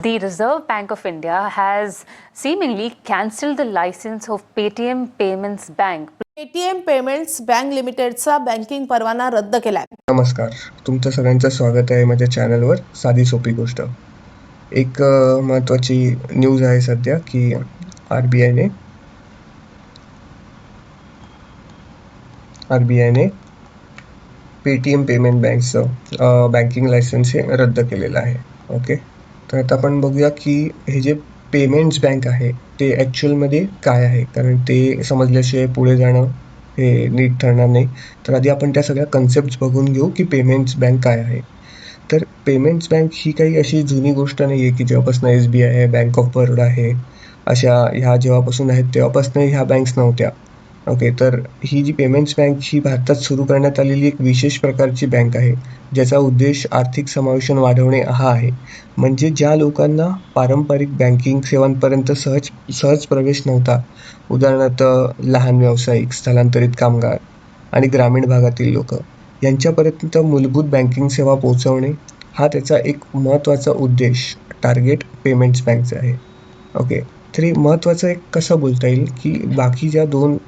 The Reserve Bank of India has seemingly cancelled the license of Paytm Payments Bank. Paytm payments bank लिमिटेडचा बँकिंग परवाना रद्द केलाय. नमस्कार, तुमचं सगळ्यांचं स्वागत आहे माझ्या चॅनलवर. साधी सोपी गोष्ट. एक महत्त्वाची न्यूज आहे सध्या की आर-बी-आयने पेटीएम पेमेंट बँकचं बँकिंग लायसन्स हे रद्द केलेलं आहे. ओके, तर आता आपण बघूया की हे जे पेमेंट्स बँक आहे ते ॲक्च्युअलमध्ये काय आहे, कारण ते समजल्याशिवाय पुढे जाणं हे नीट ठरणार नाही. तर आधी आपण त्या सगळ्या कन्सेप्ट्स बघून घेऊ की पेमेंट्स बँक काय आहे. तर पेमेंट्स बँक ही काही अशी जुनी गोष्ट नाही आहे की जेव्हापासून SBI आहे, बँक ऑफ बरोडा आहे, अशा ह्या जेव्हापासून आहेत तेव्हापासून ह्या बँक्स नव्हत्या. ओके, तर ही जी पेमेंट्स बँक ही भारतात सुरू करण्यात आलेली एक विशेष प्रकारची बँक आहे, ज्याचा उद्देश आर्थिक समावेशन वाढवणे हा आहे. म्हणजे ज्या लोकांना पारंपरिक बँकिंग सेवांपर्यंत सहज प्रवेश नव्हता, उदाहरणार्थ लहान व्यावसायिक, स्थलांतरित कामगार आणि ग्रामीण भागातील लोक, यांच्यापर्यंत मूलभूत बँकिंग सेवा पोहोचवणे हा त्याचा एक महत्त्वाचा उद्देश टार्गेट पेमेंट्स बँकचा आहे. ओके, तर हे महत्त्वाचं एक कसं बोलता येईल की बाकी ज्या दोन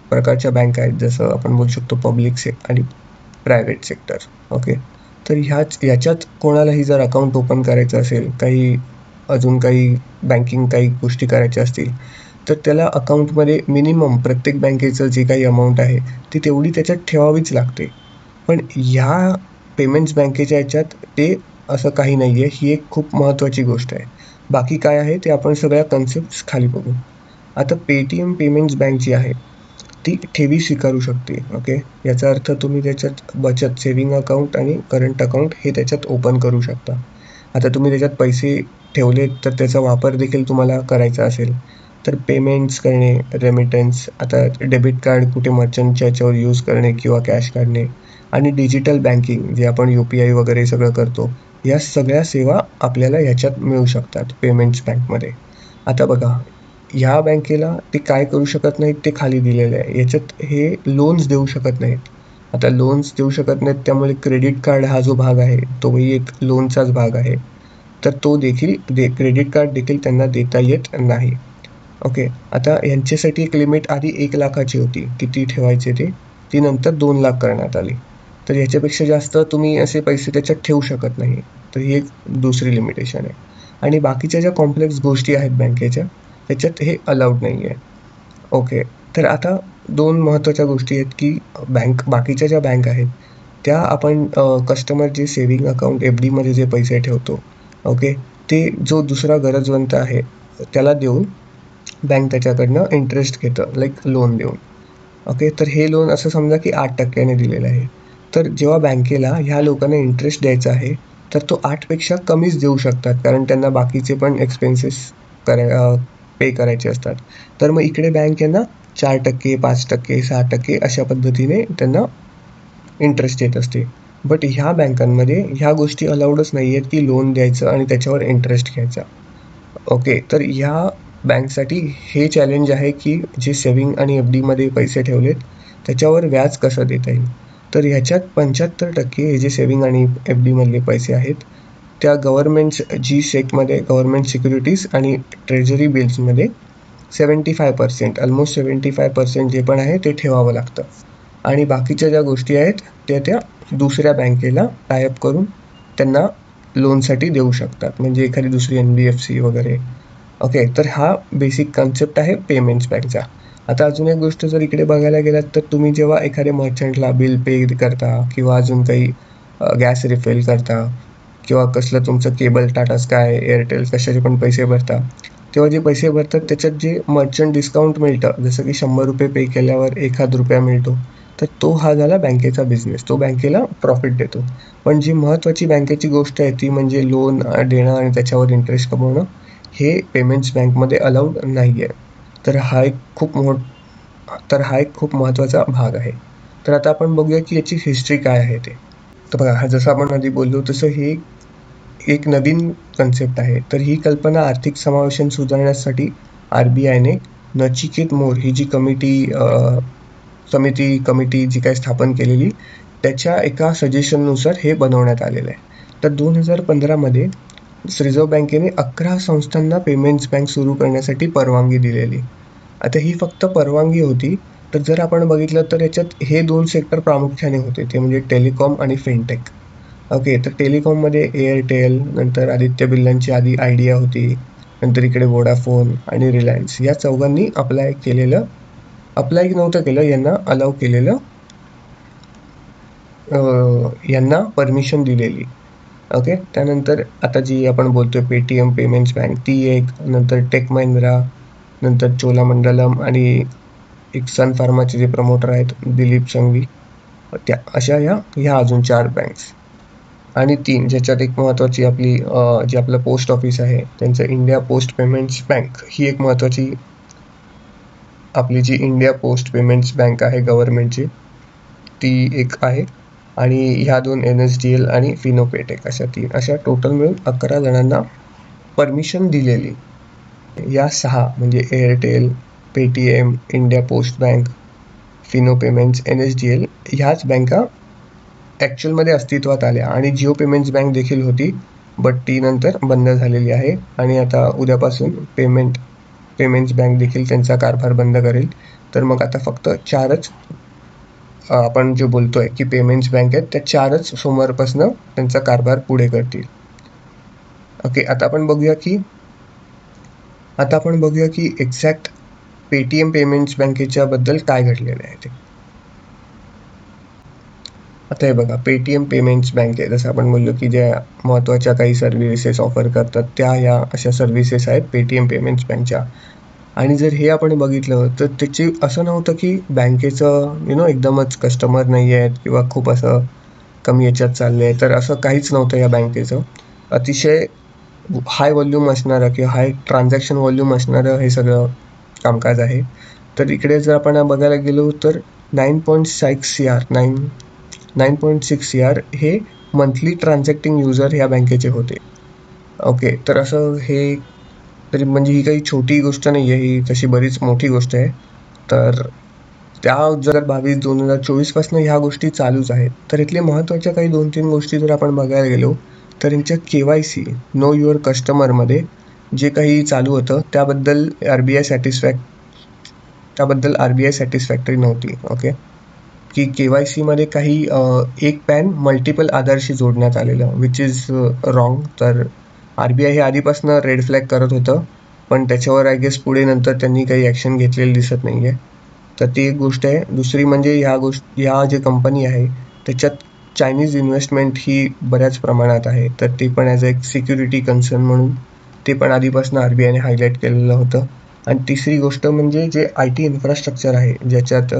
प्रकारच्या बँक आहेत, जसं आपण बोलू शकतो पब्लिक आणि प्रायव्हेट सेक्टर. ओके, तर ह्याच्यात कोणालाही जर अकाउंट ओपन करायचं असेल, अजून काही बँकिंग काही गोष्टी करायच्या असतील, तर त्याला अकाउंटमध्ये मिनिमम प्रत्येक बँकेचं जे काही अमाऊंट आहे ती तेवढी त्याच्यात ठेवावीच लागते. पण ह्या पेमेंट्स बँकेच्या ह्याच्यात ते असं काही नाही आहे. ही एक खूप महत्त्वाची गोष्ट आहे. बाकी काय आहे ते आपण सगळ्या कन्सेप्ट्स खाली बघू. आता पेटीएम पेमेंट्स बँक जी आहे ती ठेवी स्वीकारू शकते. ओके, याचा अर्थ तुम्ही त्याच्यात बचत, सेविंग अकाउंट आणि करंट अकाउंट हे त्याच्यात ओपन करू शकता. आता तुम्ही त्याच्यात पैसे ठेवलेत तर त्याचा वापर देखील तुम्हाला करायचा असेल तर पेमेंट्स करणे, रेमिटन्स, आता डेबिट कार्ड कुठे मर्चंटच्या याच्यावर यूज करणे किंवा कॅश काढणे आणि डिजिटल बँकिंग जे आपण UPI वगैरे सगळं करतो, या सगळ्या सेवा आपल्याला ह्याच्यात मिळू शकतात पेमेंट्स बँकमध्ये. आता बघा, ह्या बँकेला ते काय करू शकत नाहीत ते खाली दिलेलं आहे. याच्यात हे लोन्स देऊ शकत नाहीत. आता लोन्स देऊ शकत नाहीत त्यामुळे क्रेडिट कार्ड हा जो भाग आहे तोही एक लोनचाच भाग आहे. तर तो देखील क्रेडिट कार्ड देखील त्यांना देता येत नाही. ओके, आता यांच्यासाठी एक लिमिट आधी 1 लाखाची होती, किती ठेवायचे ते, ती नंतर 2 लाख करण्यात आली. तर याच्यापेक्षा जास्त तुम्ही असे पैसे त्याच्यात ठेवू शकत नाही. तर ही एक दुसरी लिमिटेशन आहे. आणि बाकीच्या ज्या कॉम्प्लेक्स गोष्टी आहेत बँकेच्या त्याच्यात हे अलाउड नाही आहे. ओके, तर आता दोन महत्त्वाच्या गोष्टी आहेत की बाकीच्या ज्या बँक आहेत त्या आपण कस्टमर जे सेविंग अकाउंट FDमध्ये जे पैसे ठेवतो, ओके, ते जो दुसरा गरजवंत आहे त्याला देऊन बँक त्याच्याकडनं इंटरेस्ट घेतं, लाईक लोन देऊन. ओके, तर हे लोन असं समजा की 8% दिलेलं आहे. तर जेव्हा बँकेला ह्या लोकांना इंटरेस्ट द्यायचा आहे तर तो 8पेक्षा कमीच देऊ शकतात, कारण त्यांना बाकीचे पण एक्सपेन्सेस पे करायचे असतात. तर मग इकडे बँक यांना 4%, 5%, 6% अशा पद्धतीने त्यांना इंटरेस्ट येत असते. बट ह्या बँकांमध्ये ह्या गोष्टी अलाउडच नाही आहेत की लोन द्यायचं आणि त्याच्यावर इंटरेस्ट घ्यायचा. ओके, तर ह्या बँकसाठी हे चॅलेंज आहे की जे सेविंग आणि FDमध्ये पैसे ठेवलेत त्याच्यावर व्याज कसं देता येईल. तर ह्याच्यात 75% हे जे सेविंग आणि FDमधले पैसे आहेत त्या गव्हर्नमेंट सिक्युरिटीज आणि ट्रेझरी बिल्समध्ये 75%, ऑलमोस्ट 75% जे पण आहे ते ठेवावं लागतं. आणि बाकीच्या ज्या गोष्टी आहेत त्या दुसऱ्या बँकेला टायअप करून त्यांना लोनसाठी देऊ शकतात, म्हणजे एखादी दुसरी NBFC वगैरे. ओके, तर हा बेसिक कन्सेप्ट आहे पेमेंट्स बँकचा. आता अजून एक गोष्ट जर इकडे बघायला गेलात तर तुम्ही जेव्हा एखाद्या मर्चंटला बिल पे करता किंवा अजून काही गॅस रिफिल करता किंवा कसलं तुमचं केबल, टाटा स्काय, एअरटेल कशाचे पण पैसे भरता, तेव्हा जे पैसे भरतात त्याच्यात जे मर्चंट डिस्काउंट मिळतं, जसं की ₹100 पे केल्यावर ₹1 मिळतो, तर तो हा झाला बँकेचा बिझनेस, तो बँकेला प्रॉफिट देतो. पण जी महत्त्वाची बँकेची गोष्ट आहे ती म्हणजे लोन देणं आणि त्याच्यावर इंटरेस्ट कमवणं, हे पेमेंट्स बँकमध्ये अलाउड नाही आहे. तर हा एक खूप महत्त्वाचा भाग आहे. तर आता आपण बघूया की याची हिस्ट्री काय आहे ते. तर बघा, जसं आपण आधी बोललो तसं हे एक नवीन कन्सेप्ट आहे. तर ही कल्पना आर्थिक समावेशन सुधारण्यासाठी RBIने नचिकेत मोर ही जी कमिटी जी काही स्थापन केलेली त्याच्या एका सजेशननुसार हे बनवण्यात आलेलं आहे. तर 2015मध्ये रिझर्व्ह बँकेने 11 संस्थांना पेमेंट्स बँक सुरू करण्यासाठी परवानगी दिलेली. आता ही फक्त परवानगी होती. तर जर आपण बघितलं तर याच्यात हे 2 सेक्टर प्रामुख्याने होते, ते म्हणजे टेलिकॉम आणि फिनटेक. ओके, तर टेलिकॉममध्ये एअरटेल, नंतर आदित्य बिर्लांची आधी आयडिया होती, नंतर इकडे वोडाफोन आणि रिलायन्स या चौघांनी अप्लाय नव्हतं केलं, यांना अलाव केलेलं, यांना परमिशन दिलेली. ओके, त्यानंतर आता जी आपण बोलतोय पेटीएम पेमेंट्स बँक ती एक, नंतर टेक महिंद्रा, नंतर चोलामंडलम आणि एक सन फार्माचे जे प्रमोटर आहेत दिलीप संघवी, त्या अशा ह्या अजून 4 बँक्स. आणि 3 ज्याच्यात एक महत्त्वाची आपली जे आपलं पोस्ट ऑफिस आहे त्यांचं इंडिया पोस्ट पेमेंट्स बँक, ही एक महत्त्वाची आपली जी इंडिया पोस्ट पेमेंट्स बँक आहे गव्हर्नमेंटची, ती एक आहे. आणि ह्या 2 NSDL आणि फिनोपेटेक अशा टोटल मिळून 11 जणांना परमिशन दिलेली. या 6 म्हणजे Airtel, Paytm, India post bank, Fino payments, NSDL ह्याच बँका ॲक्च्युअलमध्ये अस्तित्वात आल्या. आणि जिओ पेमेंट्स बँक देखील होती, बट ती नंतर बंद झालेली आहे. आणि आता उद्यापासून पेमेंट्स बँक देखील त्यांचा कारभार बंद करेल. तर मग आता फक्त 4च आपण जे बोलतोय की पेमेंट्स बँक आहेत, त्या 4च सोमवारपासून त्यांचा कारभार पुढे करतील. ओके, आता आपण बघूया की एक्झॅक्ट पेटीएम पेमेंट्स बँकेच्या बद्दल काय घडलेलं आहे ते. आता हे बघा, पेटीएम पेमेंट्स बँक आहे, जसं आपण बोललो की ज्या महत्त्वाच्या काही सर्व्हिसेस ऑफर करतात त्या ह्या अशा सर्व्हिसेस आहेत पेटीएम पेमेंट्स बँकच्या. आणि जर हे आपण बघितलं तर त्याची असं नव्हतं की बँकेचं एकदमच कस्टमर नाही आहेत किंवा खूप असं कमी याच्यात चालले आहे, तर असं काहीच नव्हतं या बँकेचं. अतिशय हाय व्हॉल्यूम असणारं किंवा हाय ट्रान्झॅक्शन व्हॉल्यूम असणारं हे सगळं कामकाज आहे. तर इकडे जर आपण बघायला गेलो तर 9.6 CR हे मंथली ट्रान्झॅक्टिंग युजर ह्या बँकेचे होते. ओके, तर असं हे तरी म्हणजे ही काही छोटी गोष्ट नाही आहे, ही तशी बरीच मोठी गोष्ट आहे. तर त्या 2022-2024 पासून ह्या गोष्टी चालूच आहेत. तर इथले महत्त्वाच्या काही 2-3 गोष्टी जर आपण बघायला गेलो तर यांच्या KYC नो युअर कस्टमरमध्ये जे काही चालू होतं त्याबद्दल RBI सॅटिस्फॅक्टरी नव्हती. ओके, की KYC मध्ये काही एक पॅन मल्टिपल आधारशी जोडण्यात आलेलं, विच इज रॉंग. तर RBI हे आधीपासून रेड फ्लॅग करत होतं, पण त्याच्यावर आय गेस पुढे नंतर त्यांनी काही ॲक्शन घेतलेली दिसत नाही आहे. तर ती एक गोष्ट आहे. दुसरी म्हणजे ह्या जे कंपनी आहे त्याच्यात चायनीज इन्व्हेस्टमेंट ही बऱ्याच प्रमाणात आहे. तर ते पण ॲज अ एक सिक्युरिटी कन्सर्न म्हणून ते पण आधीपासून RBIने हायलाईट केलेलं होतं. आणि तिसरी गोष्ट म्हणजे जे IT इन्फ्रास्ट्रक्चर आहे ज्याच्यात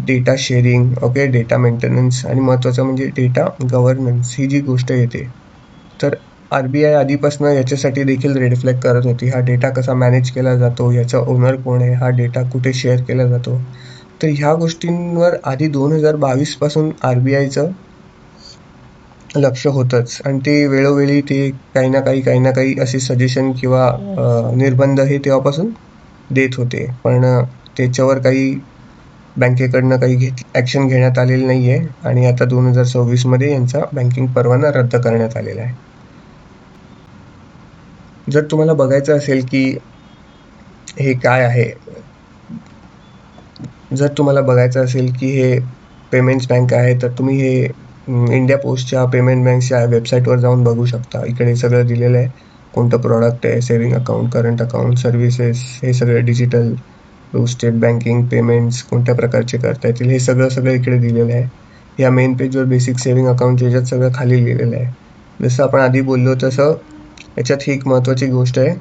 data sharing, okay, data maintenance आणि महत्त्वाचं म्हणजे डेटा गव्हर्नन्स ही जी गोष्ट येते, तर RBI आधीपासून याच्यासाठी देखील रेड फ्लॅग करत होती. हा डेटा कसा मॅनेज केला जातो, याचा ओनर कोण आहे, हा डेटा कुठे शेअर केला जातो. तर ह्या गोष्टींवर आधी 2022 पासून RBIचं लक्ष होतंच. आणि ते वेळोवेळी ते काही ना काही असे सजेशन किंवा निर्बंध हे तेव्हापासून देत होते, पण त्याच्यावर काही बँकेकडनं काही ॲक्शन घेण्यात आलेली नाही आहे. आणि आता 2026 यांचा बँकिंग परवाना रद्द करण्यात आलेला आहे. जर तुम्हाला बघायचं असेल की हे काय आहे, जर तुम्हाला बघायचं असेल की हे पेमेंट्स बँक आहे, तर तुम्ही हे इंडिया पोस्टच्या पेमेंट बँकच्या वेबसाईटवर जाऊन बघू शकता. इकडे सगळं दिलेलं आहे, कोणतं प्रॉडक्ट आहे, saving account, current account, services, हे सगळं डिजिटल स्टेट बँकिंग पेमेंट्स कोणत्या प्रकारचे करता येतील हे सगळं इकडे दिलेलं आहे. या मेन पेजवर बेसिक सेव्हिंग अकाउंट याच्यात सगळं खाली लिहिलेलं आहे. जसं आपण आधी बोललो तसं याच्यात ही एक महत्त्वाची गोष्ट आहे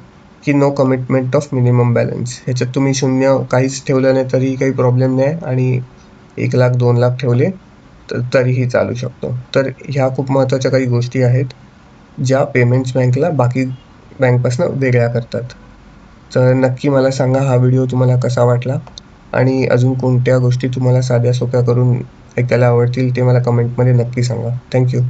की no commitment of minimum balance. ह्याच्यात तुम्ही 0 काहीच ठेवलं नाही तरी काही प्रॉब्लेम नाही, आणि 1 लाख 2 लाख ठेवले तरीही चालू शकतो. तर ह्या खूप महत्त्वाच्या काही गोष्टी आहेत ज्या पेमेंट्स बँकला बाकी बँकपासून वेगळ्या करतात. तर नक्की मला सांगा हा व्हिडिओ तुम्हाला कसा वाटला, आणि अजून कोणत्या गोष्टी तुम्हाला साध्या सोप्या करून ऐकायला आवडतील ते मला कमेंटमध्ये नक्की सांगा. थँक्यू.